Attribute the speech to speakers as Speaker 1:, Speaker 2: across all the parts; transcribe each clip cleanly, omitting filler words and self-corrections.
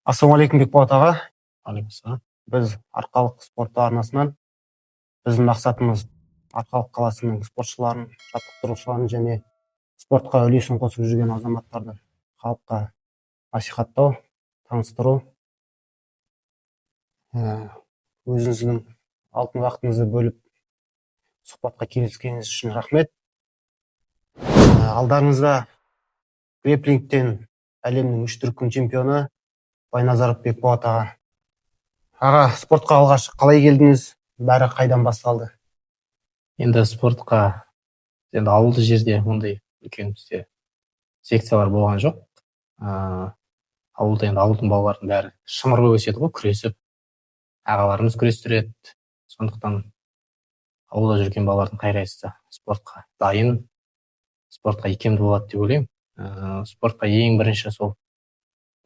Speaker 1: Ассалаумағалейкум Бекболат аға.
Speaker 2: Алейкум.
Speaker 1: Біз Арқалық спорты арнасынан біздің мақсатымыз Арқалық қаласының спортшыларын, жаттықтырушыларын және спортқа үлесін қосып жүрген азаматтарды халыққа насихаттау, таныстыру. Өзіңіздің алтын уақытыңызды бөліп сұхбатқа келіскеніңіз үшін рахмет. Алдарыңызда грэпплингтен әлемнің 3 дүркін чемпионы Байназаров Бекболат аға. Аға, спортқа алғаш қалай келдіңіз? Бәрі қайдан басталды?
Speaker 2: Енді спортқа ауылды жерде ондай үлкен бізде секциялар болған жоқ. Ауылда ауылдың балалардың бәрі шымыр болып өседі ғой, күресіп. Ағаларымыз күрестіреді. Сондықтан ауылда жүрген балалардың қай-қайсысы спортқа дайын, спортқа икемді болады деп ойлаймын. Спортқа ең бірінші сол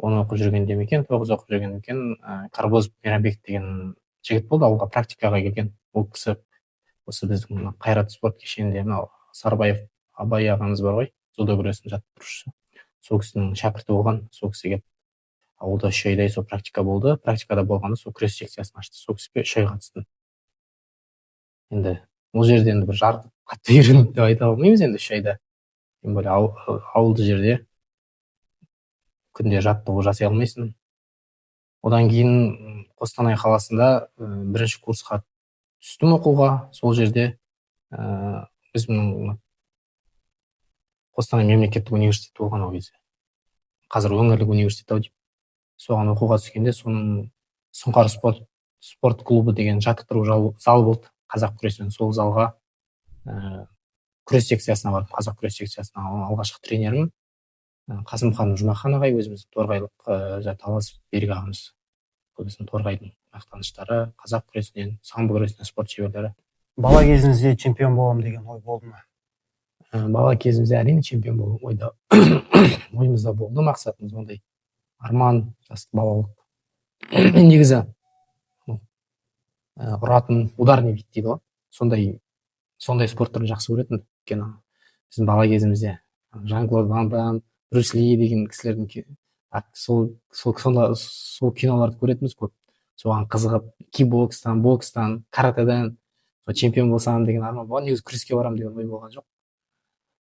Speaker 2: 10 оқып жүргенде екен, 9 оқып жүргенде екен, Қарбозов Мейрамбек деген жігіт болды, ауылға практикаға келген. Ол кісі осы біздің Қайрат спорт кешенінде Сарбаев Абай ағамыз бар ғой, дзюдо күресінің жаттықтырушысы. Сол кісінің шәкірті болған, сол кісі келіп ауылда 3 айдай сол практика болды. Практикада болғанда сол күрес секциясын ашты. Сол кісіге 3 ай қатыстым. Енді ол жерде бір жарты қатты үйрендім деп айта алмаймыз енді 3 айда. Тем более ауылды жерде күнде жаттығу жасай алмайсың. Одан кейін Қостанай қаласында бірінші курсқа түстім оқуға. Сол жерде біздің Қостанай мемлекеттік университеті болған ол кезде. Қазір өңірлік университет ау деймін. Соған оқуға түскенде соның Сұңқар спорт клубы деген жаттықтыру залы болды. Қазақ күресінен сол залға күрес секциясына барып, қазақ күрес секциясына алғашқы тренерім Қасымхан Жұмахан ағай, өзіміздің торғайлық Талас Берік ағамыз. Бұл біздің торғайдың мақтаныштары, қазақ күресінен, самбо күресінен спорт шеберлері.
Speaker 1: Бала кезіңізде чемпион боламын деген ой болды ма?
Speaker 2: Бала кезімізде әрине чемпион болу ойымызда болды, мақсатымыз ондай арман, жас балалық. Негізі ұратын ударный вид дейді ғой. Сондай спорт түрін жақсы көретін. Өйткені біздің бала кезімізде Жан-Клод Ван Дам, Брюс Ли деген кісілердің сол киноларды көретінбіз көп. Соған қызығып, кикбокстан, бокстан, каратэден чемпион болсам деген арман болған. Негізі күреске барам деген ой болған жоқ.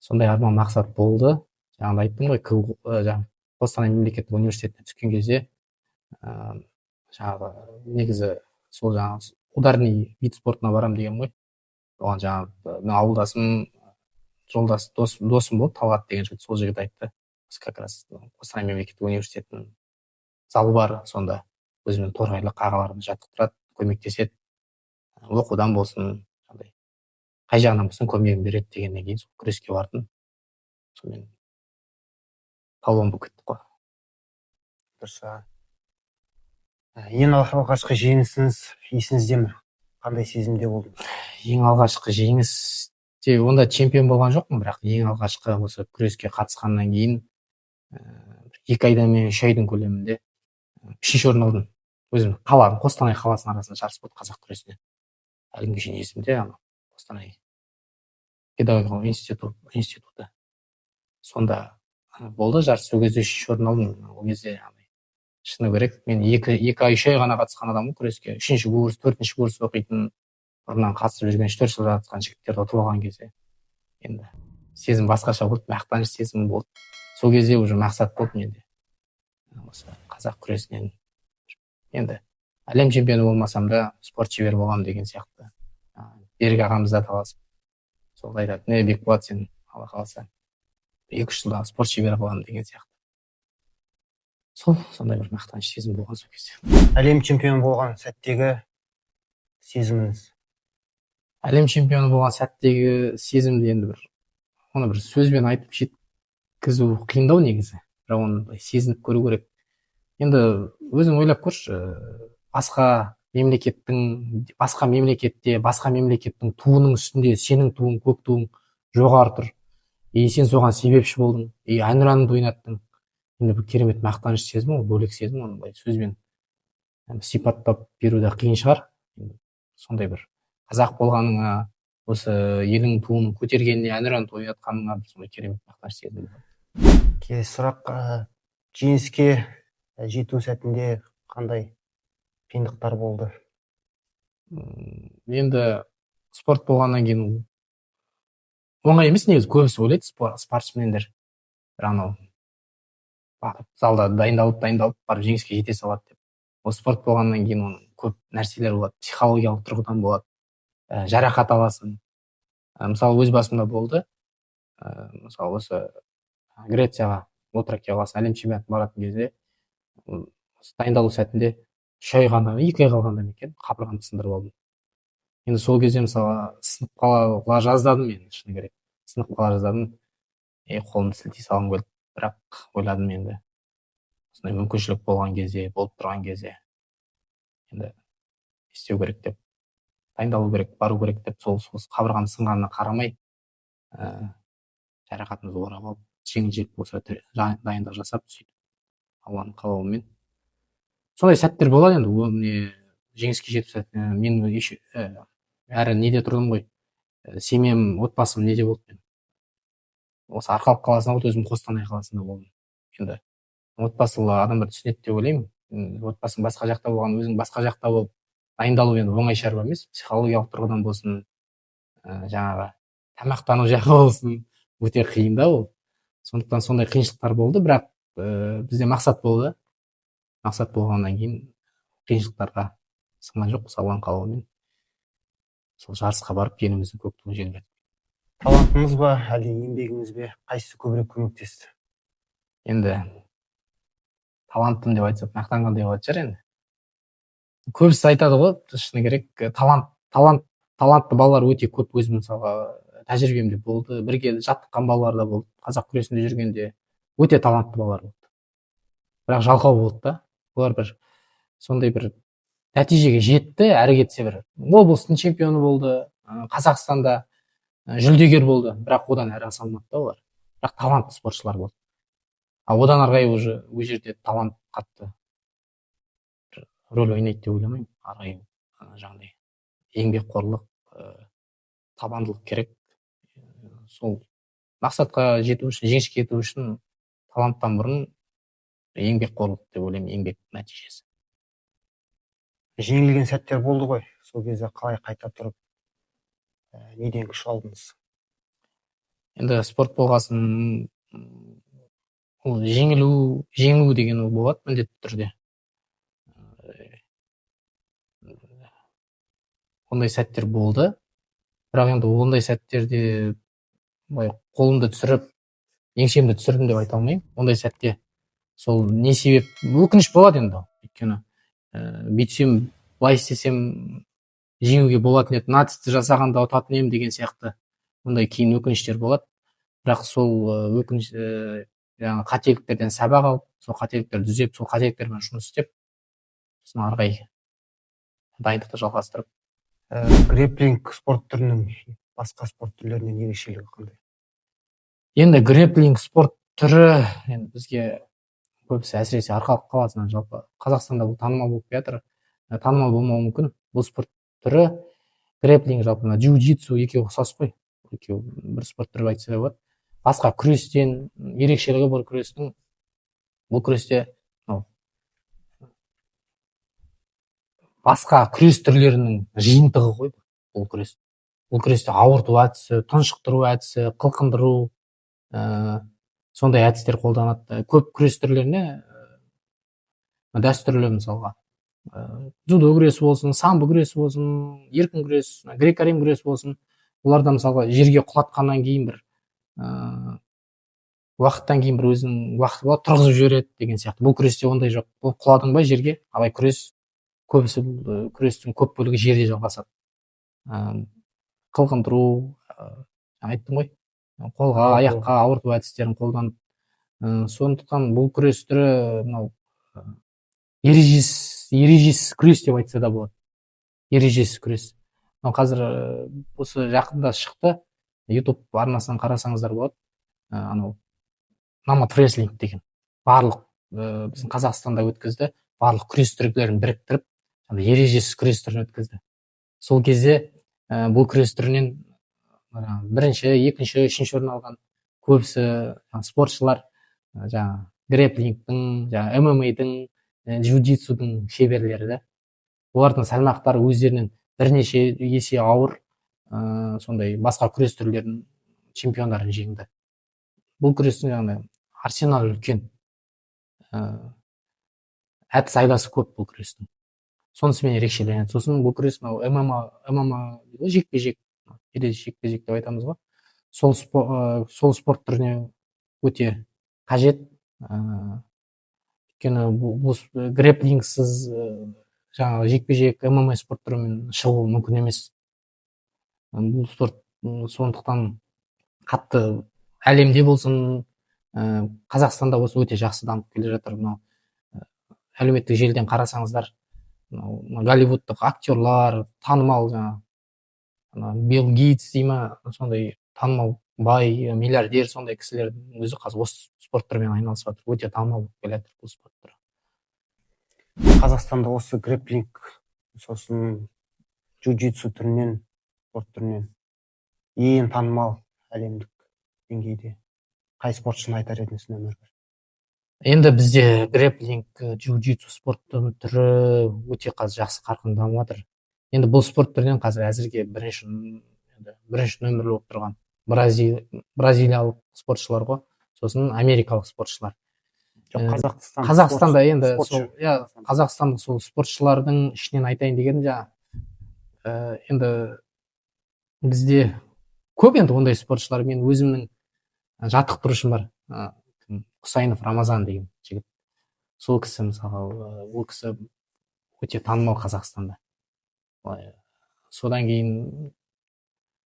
Speaker 2: Сондай арман мақсат болды. Жаңағыда айттым ғой, Қостанай мемлекеттік университетіне түскен кезде негізі сол ударный вид спортына барам деген ғой. Оған мен ауылдасым, жолдас досым болды, Талғат деген жігіт, сол жігіт айтты. Как раз Қостанай мемлекеттік университетінің залы бар, сонда өзімен торғайлық ағаларымыз жаттықтырады, көмектеседі. Оқудан болсын, қай жағынан болсын көмегін береді дегеннен кейін сол күреске бардым. Сонымен палуан болып кеттік қой.
Speaker 1: Дұрыс. Ең алғашқы жеңісіңіз есіңізде ме? Қандай сезімде болдыңыз?
Speaker 2: Ең алғашқы жеңісте онда чемпион болған жоқпын, бірақ ең алғашқы осы күреске қатысқаннан кейін 2 айдан мен 3 айдың көлемінде 3-ші орын алдым. Өзім Қостанай қаласының арасында жарыс болды қазақ күресінен. Әлі күнге шейін есімде, Қостанай педагогикалық институты. Сонда болды жарыс, сол кезде 3-ші орын алдым. Ол кезде шыны керек, мен 2 ай 3 ай ғана қатысқан адаммын күреске. 3-ші курс, 4-ші курс оқитын, бұрыннан қатысып жүрген 4 жыл жатқан жігіттерді ұтып алған кезде енді сезім басқаша болды, мақтаныш сезімі болды. Сол кезде уже мақсат болды менде. Осы қазақ күресінен енді әлем чемпионы болмасам да спорт шебері боламын деген сияқты. Берік ағамыз да таласып сол айтады, Бекболат, сен алла қаласа 2-3 жылда спорт шебері боламын деген сияқты. Сондай бір мақтаныш сезім болған сол кезде.
Speaker 1: Әлем чемпионы болған сәттегі сезіміңіз?
Speaker 2: Әлем чемпионы болған сәттегі сезімді енді оны бір сөзбен айтып жеткізу қиындау негізі. Бірақ оны сезініп көру керек. Енді өзің ойлап көрші, басқа мемлекетте, басқа мемлекеттің туының үстінде сенің туың, көк туың жоғары тұр. Сен соған себепші болдың, әнұраныңды ойнаттың. Енді бір керемет мақтаныш сезім, ол бөлек сезім, оны сөзбен сипаттап беруде қиын шығар. Сондай бір қазақ болғаныңа, осы елің туын көтергеніне, әнұранды ойнатқаныңа сондай керемет мақтаныш сезім.
Speaker 1: Келесі сұрақ, жеңіске жету сәтінде қандай қиындықтар болды?
Speaker 2: Енді спорт болғаннан кейін оңай емес, негізі көбісі ойлайды спортсмендер бір анау залда дайындалып барып жеңіске жете салады деп. Ол спорт болғаннан кейін оның көп нәрселер болады, психологиялық тұрғыдан болады, жарақат аласың. Мысалы өз басымда болды. Мысалы осы Грецияға, Лотракия қаласына әлем чемпионатына баратын кезде дайындалу сәтінде 2 ай қалғанда ма екен, қабырғамды сындырып алдым. Енді сол кезде мысалы сынып қала жаздадым, мен шыны керек. Сынып қала жаздадым. Қолымды сілтей салғым келді. Бірақ ойладым, енді осындай мүмкіншілік болған кезде, болып тұрған кезде енді істеу керек деп, дайындалу керек, бару керек деп, сол қабырғам сынғанына қарамай жарақатымызды орап алып, жеңіл-желіп болса дайындық жасап, сөйтіп Алланың қалауымен сондай сәттер болады. Енді оны жеңіске жету сәтіне мен әрі неде тұрдым ғой, семьям, отбасым неде болды. Мен осы Арқалық қаласында болды, өзім Қостанай қаласында болдым. Енді отбасылы адамдар түсінеді деп ойлаймын. Отбасың басқа жақта болған, өзің басқа жақта болып дайындалу енді оңай шаруа емес. Психологиялық тұрғыдан болсын, жаңағы тамақтану жағы болсын, өте қиын да ол. Сондықтан сондай қиыншылықтар болды, бірақ бізде мақсат болды. Мақсат болғаннан кейін қиыншылықтарға сынған жоқ, Алланың қалауымен сол жарысқа барып еліміздің көк туын желбіреттік.
Speaker 1: Талантыңыз ба, әлде еңбегіңіз бе, қайсысы көбірек көмектесті?
Speaker 2: Енді таланттым деп айтсақ мақтанғандай болатын шығар. Енді көбісі айтады ғой, шыны керек, талантты балалар өте көп. Өзім мысалға тәжірибемде болды, бірге жаттыққан балалар да болды. Қазақ күресінде жүргенде өте талантты балалар болды, бірақ жалқау болды да. Олар бір сондай бір нәтижеге жетті, әрі кетсе бір облыстың чемпионы болды, Қазақстанда жүлдегер болды, бірақ одан әрі аса алмады да олар. Бірақ талантты спортшылар болды. Одан арғай уже ол жерде талант қатты рөл ойнайды деп ойламаймын. Арғай жаңағыдай еңбекқорлық, табандылық керек. Сол мақсатқа жету үшін, жеңіске жету үшін таланттан бұрын еңбекқорлық деп ойлаймын, еңбек нәтижесі.
Speaker 1: Жеңілген сәттер болды ғой, сол кезде қалай қайта тұрып, неден күш алдыңыз?
Speaker 2: Енді спорт болғасын, ол жеңу деген ол болады міндетті түрде. Ондай сәттер болды, бірақ енді ондай сәттерде қолымды түсіріп, еңсемді түсірдім деп айта алмаймын. Ондай сәтте сол не себеп, өкініш болады енді. Өйткені бүйтсем, былай істесем жеңуге болатын еді, мына істі жасағанда ұтатын едім деген сияқты ондай кейін өкініштер болады. Бірақ сол өкініш, жаңағы қателіктерден сабақ алып, сол қателіктерді түзеп, сол қателіктермен жұмыс істеп, сосын арғай дайындықты жалғастырып.
Speaker 1: Грэпплинг спорт түрінің басқа спорт түрлерінен ерекшелігі қандай?
Speaker 2: Енді грэпплинг спорт түрі енді бізге көбісі, әсіресе Арқалық қаласынан, жалпы Қазақстанда бұл танымал болып жатыр. Танымал болмауы мүмкін. Бұл спорт түрі грэпплинг, жалпы джиу-джитсу екеуі ұқсас қой. Екеуі бір спорт түрі айтса да болады. Басқа күрестен ерекшелігі бұл күрестің, бұл күресте басқа күрес түрлерінің жиынтығы ғой бұл күрес. Бұл күресте ауырту әдісі, тұншықтыру әдісі, қылқындыру, сондай әдістер қолданады. Көп күрес түрлеріне дәстүрлі, мысалға дзюдо күресі болсын, самбо күресі болсын, еркін күрес, грек-рим күресі болсын, оларда мысалға жерге құлатқаннан кейін бір уақыттан кейін бір өзінің уақыты болады, тұрғызып жібереді деген сияқты. Бұл күресте ондай жоқ. Бұл құладың ба жерге, алай күрес, көбісі күрестің көп бөлігі жерде жалғасады. Қылқындыру, айттым ғой, қолға, аяққа ауырту әдістерін қолданып. Сондықтан бұл күрес түрі ережесіз күрес деп айтса да болады. Ережесіз күрес. Қазір осы жақында шықты, YouTube арнасынан қарасаңыздар болады. Намат реслинг деген барлық біздің Қазақстанда өткізді, барлық күрес түрлерін біріктіріп, ережесіз күрес түрін өткізді. Сол кезде бұл күрес түрінен бірінші, екінші, үшінші орын алған көбісі спортшылар, жаңа грэплингтің, жаңағы ММА-дің, джиу-джитсудың шеберлері да. Олардың салмақтары өздерінен бірнеше есе ауыр, сондай басқа күрес түрлерінің чемпиондарын жеңді. Бұл күрестің жаңағы арсеналы үлкен, әдіс айласы көп бұл күрестің. Сонысымен ерекшеленеді. Сосын бұл күрес мынау ММА жекпе-жек, жекпе-жек деп айтамыз ғой. Сол спорт түріне өте қажет. Өйткені бұл грэплингсіз жаңағы жекпе-жек ММА спорт түрімен шығу мүмкін емес. Бұл спорт сондықтан қатты әлемде болсын, Қазақстанда осы өте жақсы дамып келе жатыр. Мынау әлеуметтік желіден қарасаңыздар, голливудтық актерлар, танымал жаңағы Билл Гейтс дей ма, сондай танымал бай, миллиардер, сондай кісілердің өзі қазір осы спорт түрімен айналысып жатыр. Өте танымал болып келе жатыр бұл спорт түрі.
Speaker 1: Қазақстанда осы грэплинг, сосын джиу-джитсу түрінен, спорт түрінен ең танымал әлемдік деңгейде қай спортшыны айтар едіңіз нөмір 1?
Speaker 2: Енді бізде грэплинг, джиу-джитсу спорттың түрі өте қазір жақсы қарқын дамып жатыр. Енді бұл спорт түрінен қазір әзірге бірінші нөмірлі болып тұрған бразилиялық спортшылар ғой, сосын америкалық спортшылар. Қазақстанда енді қазақстандық сол спортшылардың ішінен айтайын дегенім, енді бізде көп енді ондай спортшылар. Мен өзімнің жаттықтырушым бар, Құсайынов Рамазан деген жігіт. Сол кісі мысалы, ол кісі өте танымал Қазақстанда. Содан кейін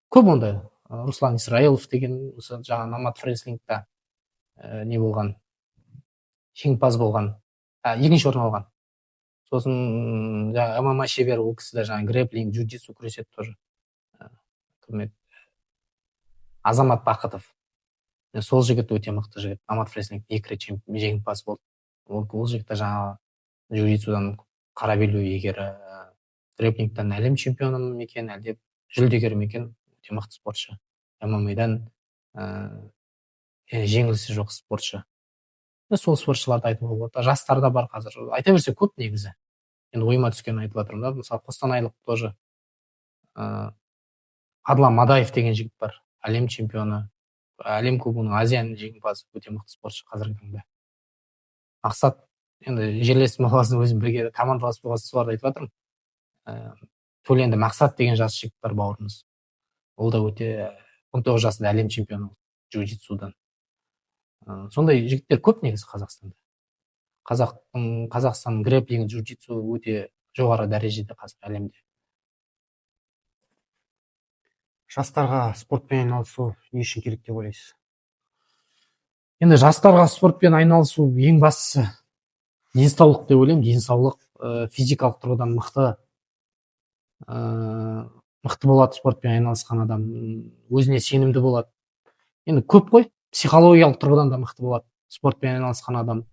Speaker 2: көп ондай Руслан Исраилов деген, осы жаңа Номад Фреслингта не болған, жеңімпаз болған, екінші орын алған. Сосын жаңа ММА шебері, ол кісі де жаңа грэплинг, джиу-джитсу күреседі тоже. Азамат Бақытов. Сол жігіт өте мықты жігіт. Номад Фреслинг 2 рет жеңімпаз болды. Ол жігіт жаңа джиу-джитсудан қара белбеу иегері, грэплингтен әлем чемпионы ма екен, әлде жүлдегері ме екен, өте мықты спортшы. ММА-дан жеңілісі жоқ спортшы. Сол спортшыларды айтуға болады. Жастарда бар қазір. Айта берсе көп негізі. Енді ойыма түскен айтып жатырмын да. Мысалы, қостанайлық тоже Адлан Мадаев деген жігіт бар. Әлем чемпионы, әлем кубогының Азияның жеңімпазы, өте мықты спортшы қазіргі таңда. Мақсат, енді жерлесім болғасын, өзім бірге командалас болғасын соларды айтып жатырмын. Төленді Мақсат деген жас жігіт бар бауырымыз. Ол да өте 19 жасында әлем чемпионы джиу-джитсудан. Сондай жігіттер көп негізі Қазақстанда. Қазақстан грэплинг, джиу-джитсу өте жоғары дәрежеде қазір әлемде.
Speaker 1: Жастарға спортпен айналысу не үшін керек деп ойлайсыз?
Speaker 2: Енді жастарға спортпен айналысу ең бастысы денсаулық деп ойлаймын. Денсаулық, физикалық тұрғыдан мықты болады спортпен айналысқан адам, өзіне сенімді болады. Енді көп қой, психологиялық тұрғыдан да мықты болады спортпен айналысқан адам.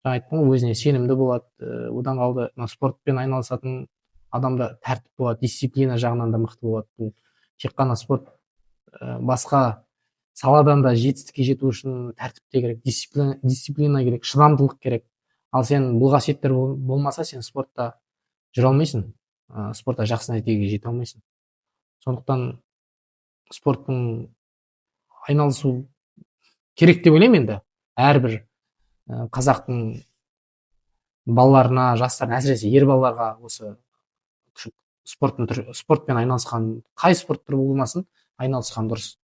Speaker 2: Жаңа айттым ғой, өзіне сенімді болады. Одан қалды, спортпен айналысатын адамда тәртіп болады, дисциплина жағынан да мықты болады. Тек қана спорт, басқа саладан да жетістікке жету үшін тәртіп те керек, дисциплина керек, шыдамдылық керек. Ал сен бұл қасиеттер болмаса, сен спортта жүре алмайсың, спортта жақсы нәтижеге жете алмайсың. Сондықтан спорттың айналысу керек деп ойлаймын. Енді әрбір қазақтың балаларына, жастарына, әсіресе ер балаларға осы спортпен айналысқан, қай спорт түрі болмасын, айналысқан дұрыс.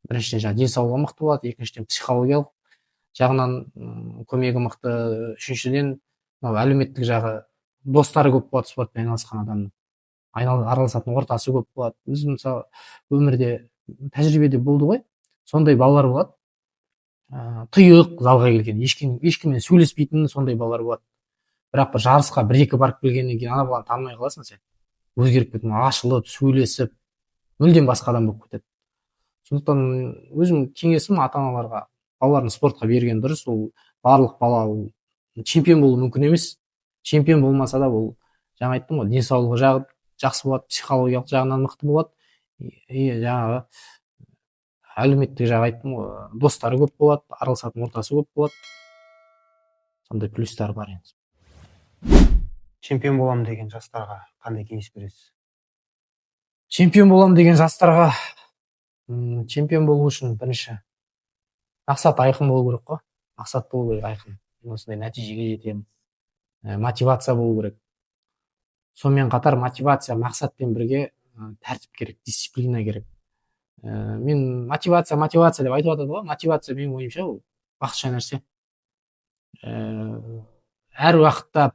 Speaker 2: Біріншіден жаңа денсаулығы мықты болады, екіншіден психологиялық жағынан көмегі мықты, үшіншіден әлеуметтік жағы, достары көп болады спортпен айналысқан адамның, араласатын ортасы көп болады. Біз мысалы өмірде тәжірибеде болды ғой, сондай балалар болады, тұйық залға келген, ешкіммен сөйлеспейтін сондай балалар болады. Бірақ бір жарысқа 1-2 барып келгеннен кейін ана баланы танымай қаласың сен. Өзгеріп кетіп, ашылып, сөйлесіп, мүлдем басқа адам болып кетеді. Сондықтан өзім кеңесім ата-аналарға, балаларын спортқа берген дұрыс. Ол барлық бала чемпион болу мүмкін емес. Чемпион болмаса да, ол жаңа айттым ғой, денсаулығы жағы жақсы болады, психологиялық жағынан мықты болады. Жаңағы әлеуметтік жағы айттым ғой, достары көп болады, араласатын ортасы көп болады. сондай плюстары бар енді.
Speaker 1: Чемпион боламын деген жастарға қандай кеңес бересіз?
Speaker 2: Чемпион боламын деген жастарға чемпион болу үшін бірінші мақсат айқын болу керек қой. Мақсат болу керек айқын. Осындай нәтижеге жетемін. Мотивация болу керек. Сонымен қатар мотивация, мақсатпен бірге тәртіп керек, дисциплина керек. Мен мотивация деп айтып жатады ғой. Мотивация менің ойымша ол уақытша нәрсе. Әр уақытта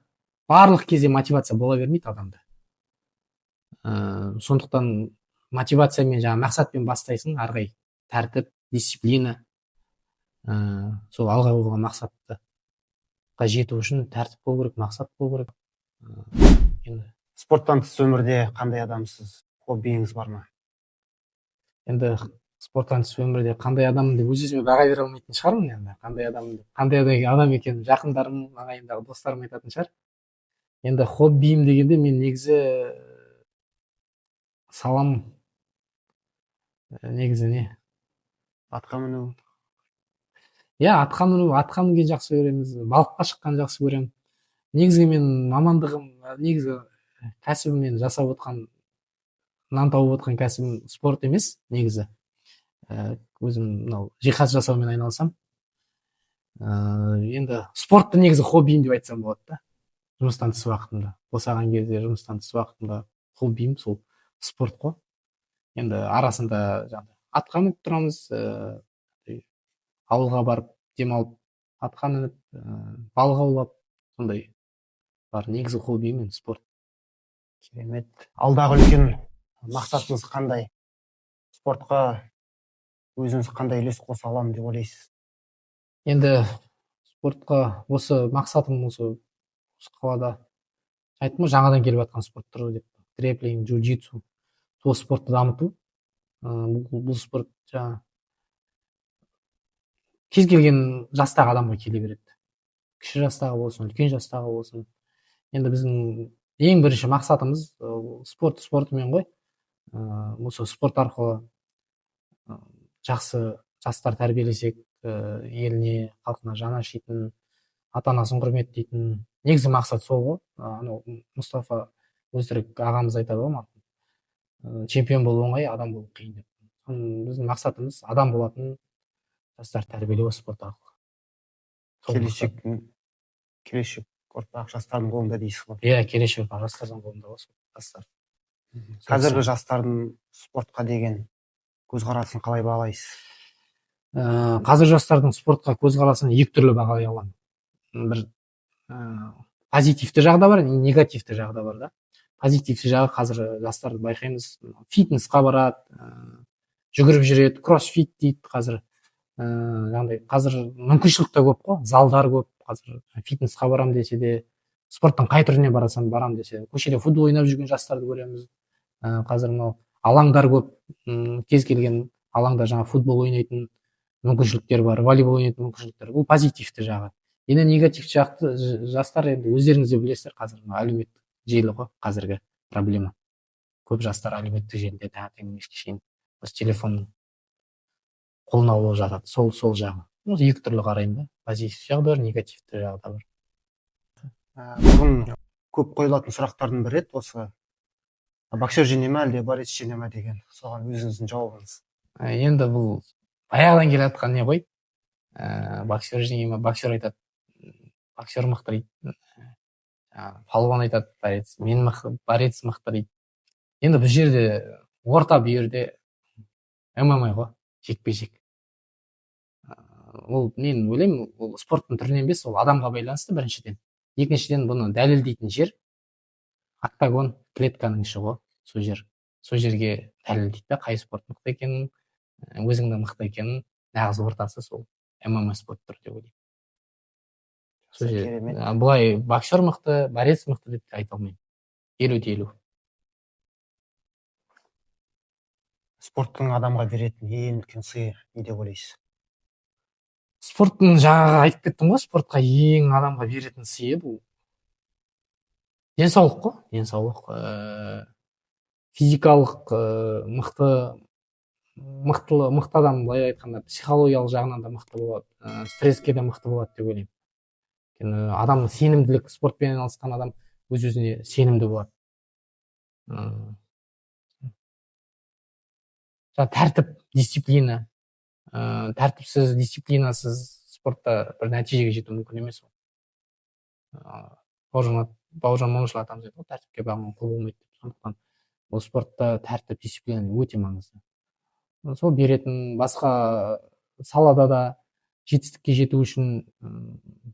Speaker 2: барлық кезде мотивация бола бермейді адамда. Сондықтан мотивациямен жаңа мақсатпен бастайсың, ары қарай тәртіп, дисциплина, сол алға қойған мақсатқа жету үшін тәртіп болу керек, мақсат болу керек. Енді
Speaker 1: Спорттан тыс өмірде қандай адамсыз? Хоббиіңіз бар ма?
Speaker 2: енді спорттан тыс өмірде қандай адаммын деп өз-өзіме баға бере алмайтын шығармын енді. Қандай адам екенін жақындарым, ағайындағы достарым айтатын шығар. Енді хоббиім дегенде мен негізі салам негізі не?
Speaker 1: Атқа міну.
Speaker 2: Иә, атқа мінген жақсы көреміз, балыққа шыққан жақсы көремін. Негізі мен мамандығым, негізі кәсібім мен жасап отқан, нан тауып отқан кәсібім спорт емес, негізі. Өзім мынау жиһаз жасаумен айналысам. Енді спортты негізі хоббиім деп айтсам болады да. Жұмыстан тыс уақытымда, босаған кезде жұмыстан тыс уақытымда хоббиім сол спорт қой. Енді арасында атқа мініп тұрамыз, ауылға барып демалып, атқа мініп, балық аулап, сондай бар. Негізі хоббиім мен спорт.
Speaker 1: Керемет. Алдағы үлкен мақсатыңыз қандай? Спортқа өзіңіз қандай үлес қоса аламын деп ойлайсыз?
Speaker 2: Енді спортқа осы мақсатым осы қалада айттым ғой, жаңадан келіп жатқан спорт түрі деп, грэпплинг, джиу-джитсу, сол спортты дамыту. Бұл спорт жаңа кез келген жастағы адамға келе береді. Кіші жастағы болсын, үлкен жастағы болсын. Енді біздің ең бірінші мақсатымыз спортымен ғой. Осы спорт арқылы жақсы жастар тәрбиелесек, еліне, халқына жаны ашитын, ата-анасын құрметтейтін. Негізі мақсат сол ғой. Анау Мұстафа Өзтүрік ағамыз айтады ғой, чемпион болу оңай, адам болу қиын деп. Біздің мақсатымыз адам болатын жастар тәрбиелеу спорт арқылы.
Speaker 1: Келешек ұрпақ жастардың қолында дейсіз ғой.
Speaker 2: Иә, келешек ұрпақ жастардың қолында ғой жастар.
Speaker 1: Қазіргі жастардың спортқа деген көзқарасын қалай бағалайсыз?
Speaker 2: Қазір жастардың спортқа көзқарасын екі түрлі бағалай аламын. Бір позитивті жағы да бар, негативті жағы да бар да. Позитивті жағы қазір жастарды байқаймыз, фитнесқа барады, жүгіріп жүреді, кроссфит дейді қазір. Қазір мүмкіншілік те көп қой, залдар көп. Қазір фитнесқа барам десе де, спорттың қай түріне барам десе, көшеде футбол ойнап жүрген жастарды көреміз. Қазір мынау алаңдар көп, кез келген алаңда жаңа футбол ойнайтын мүмкіншіліктер бар, волейбол ойнайтын мүмкіншіліктер. Бұл позитивті жағы. Енді негативті жақты жастар, енді өздеріңіз де білесіздер, қазір әлеуметтік желі ғой қазіргі проблема. Көп жастар әлеуметтік желіде таңертеңнен кешке шейін осы телефонның қолына алып жатады. Сол жағы. Осы екі түрлі қараймын да. Позитивті жағы да бар, негативті жағы да бар.
Speaker 1: Бұрын көп қойылатын сұрақтардың бірі еді осы. Боксер жеңе ме әлде борец жеңе ме деген. Соған өзіңіздің жауабыңыз.
Speaker 2: Енді бұл баяғыдан келе жатқан не ғой. Боксер жеңе ме? Боксер айтады, боксер мықты дейді. Палуан айтады, борец, борец мықты дейді. Енді бұл жерде орта бүйірде ММА ғой, жекпе-жек. Ол мен ойлаймын, ол спорттың түрінен емес, ол адамға байланысты біріншіден. Екіншіден, бұны дәлелдейтін жер октагон, клетканың іші ғой, сол жерге дәлелдейді, қай спорт мықты екенін, өзіңнің мықты екенін, нағыз ортасы сол ММА спорт түрі деп ойлаймын. Бұлай боксер мықты, борец мықты деп айта алмаймын. 50-50.
Speaker 1: Спорттың адамға беретін ең үлкен сыйы не деп ойлайсыз?
Speaker 2: Спорттың жаңағы айтып кеттім ғой, спортқа ең адамға беретін сыйы бұл денсаулық қой, денсаулық. Физикалық мықты адам, былай айтқанда, психологиялық жағынан да мықты болады, стресске де мықты болады деп ойлаймын. өйткені адам сенімділік, спортпен айналысқан адам өз өзіне сенімді болады. Тәртіп, дисциплина, тәртіпсіз, дисциплинасыз спортта бір нәтижеге жету мүмкін емес ол. Бауыржан момышұлы атамыз айтады ғой, тәртіпке бағынған құл болмайды деп. Сондықтан бұл спортта тәртіп, дисциплина өте маңызды. Сол беретін басқа салада да жетістікке жету үшін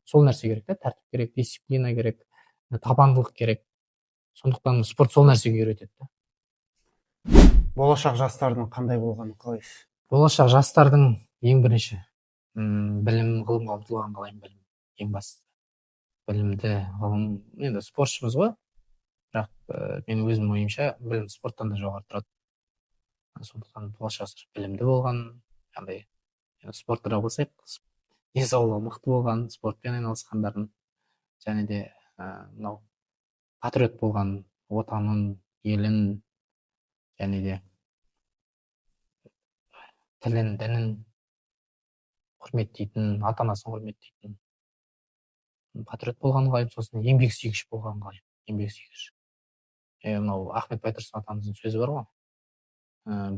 Speaker 2: сол нәрсе керек та, тәртіп керек, дисциплина керек, табандылық керек. Сондықтан спорт сол нәрсеге үйретеді да.
Speaker 1: Болашақ жастардың қандай болғанын қалайсыз?
Speaker 2: Болашақ жастардың ең бірінші білім, ғылымға ұмтылғанын қалаймын. Білім ең бастысы. Білімді, ғылым, енді спортшымыз ғой, бірақ менің өзімнің ойымша білім спорттан да жоғары тұрады. Сондықтан болашақ білімді болған, яғни спортта болсақ, денсаулығы мықты болған, спортпен айналысқандардың, және де мынау патриот болған, отанын, елін, және де тілін, дінін құрметтейтін, ата-анасын құрметтейтін патриот болғанын қалаймын. Сосын еңбек сүйгіш болғанын қалаймын. Еңбек сүйгіш. Мынау Ахмет Байтұрсынов атамыздың сөзі бар ғой.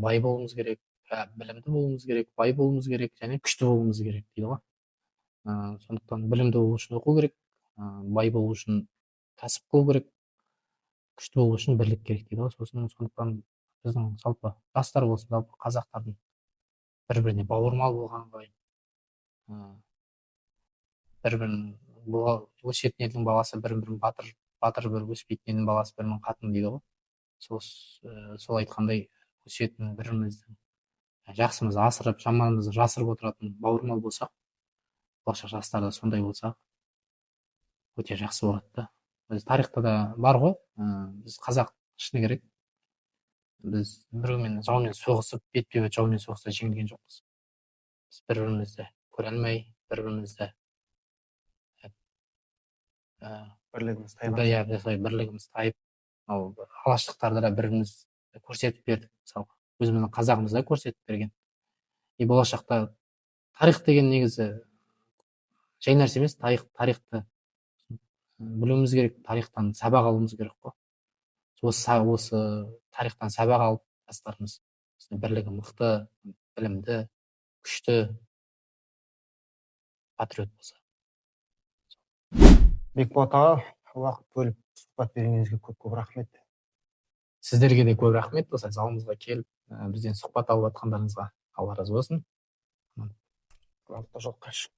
Speaker 2: Бай болуымыз керек, білімді болуымыз керек, бай болуымыз керек, және күшті болуымыз керек дейді ғой. Сондықтан білімді болу үшін оқу керек, бай болу үшін кәсіп қылу керек, күшті болу үшін бірлік керек дейді ғой. Сондықтан біздің жалпы жастар болсын, жалпы қазақтардың бір-біріне бауырмал болғанын қалаймын. Бір-бірін өсиетін елдің баласы бір-бірін батыр бір өспейтін елдің баласы бірінің қатын дейді ғой. Сол айтқандай өсиетін біріміздің жақсымызды асырып, жаманымызды жасырып отыратын бауырмал болсақ, болашақ жастарда сондай болсақ, өте жақсы болады да. Біз тарихта да бар ғой, біз қазақ шыны керек, біз біреумен жаумен соғысып, бетпе-бет жаумен соғыста жеңілген жоқпыз. Біз бір-бірімізді көре алмай, бір-бірімізді бірлігіміз тайып, алаштықтарды да біріміз көрсетіп бердік. Мысалы, өзіміздің қазағымызда көрсетіп берген. Болашақта тарих деген негізі жай нәрсе емес, тарихты білуіміз керек, тарихтан сабақ алуымыз керек қой. Осы тарихтан сабақ алып, жастарымыз бірлігі мықты, білімді, күшті патриот болса.
Speaker 1: Бекболат аға, уақыт бөліп сұхбат бергеніңізге көп рахмет.
Speaker 2: Сіздерге де көп рахмет, осылай залымызға келіп, бізден сұхбат алып жатқандарыңызға Алла разы болсын.
Speaker 1: Жолыққанша.